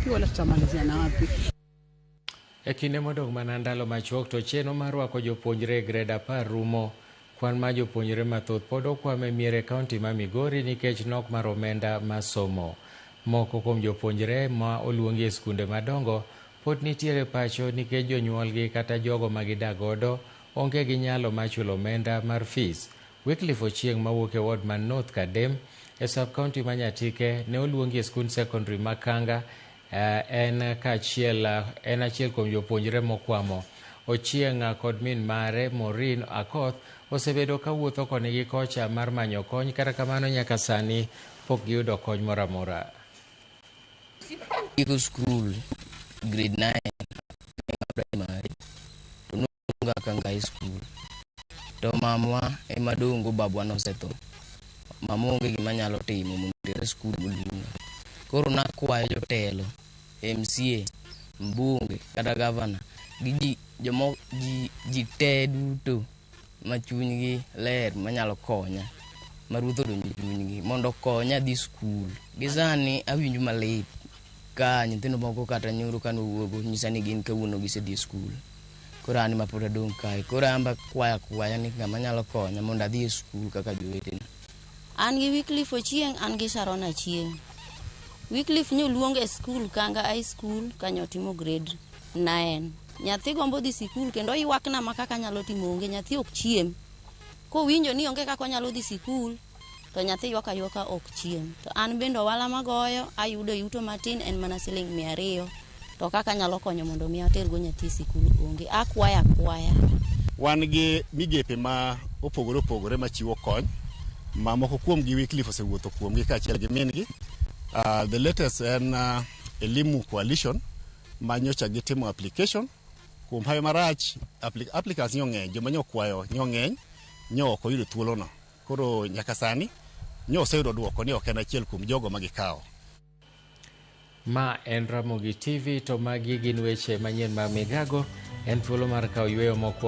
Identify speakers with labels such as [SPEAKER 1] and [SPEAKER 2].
[SPEAKER 1] wapi wala tutamalizia na wapi.
[SPEAKER 2] E kinde modong manandalo machuok to cheno marwako jopuonjre grade 10 rumo. Kwan ma jopuonjre mathoth pod okwame miere kaunti ma Migori nikech nok mar omenda ma somo. Moko kuom jopuonjre ma oluongi e skunde madongo pod nitiere pacho nikech jonyuolgi kata jogo ma gidagodo onge gi nyalo mar chulo omenda mar fees. Wycliffe Ochieng mawuok e ward man North Kadem e sub county ma Nyatike ne oluongi e skund secondary Makanga. En achiel kuom jopuonjre mokwamo. Ochieng kod min mare Maureen Akoth osebedo kawuotho koni gi kocha mar manyo kony, kata kamano nyaka sani pok giyudo kony moro amora.
[SPEAKER 3] Iko school grade 9 primary to nunga kanga high school to mamwa e madongo babwa no seto mamonge gima nyalo timo mondo school bulunga. Koro nakwayo jotelo MCA mbunge kata governor gi ji te duto machunygi ler manyalo konya maruodho donjo chunygi mondo konya dhi school. Gisani awinjo malit ka nyithindo moko kata nyoro kano wuogo nyisa ni gin kawuono gisedhi school. Koro an ma pod adong kae, koro amba kwaya ni ngama nyalo konya mondo adhi e school kaka jowetena.
[SPEAKER 4] An gi Wycliffe Ochieng, an gi Sharon Achieng. Wycliffe nyoluong e school Kanga High School kanyo timo grade 9. Nyathi gombo dhi sikul kendo ywakna ma kaka nyalo timo onge, nyathi ok chiem. Ko winjo ni onge kaka nyalo dhi sikul to nyathi ywaka ok chiem. To an bendo wala magoyo ayudo yuto matin en mana siling 200. To kaka nyalo konyo mondo mi atergo nyathi sikul onge. Akwaya.
[SPEAKER 5] Wan gi migepe ma opogore machiwo kony. Mamoko kuom gi Wycliffe osewuotho kuom gi kaachiel gi min gi. The latest en Elimu Coalition manyocha gitimo application kuom hayo marach applicants nyong'eny, joma nyokwayo nyong'eny, nyoko yudo thuolo no. Koro nyaka sani nyoseyudo duoko ni ok en achiel kuom jogo magikawo.
[SPEAKER 2] Ma en Ramogi TV to magi gin weche manyien ma Migago. En thuolo mar kawo yweyo mokwongo.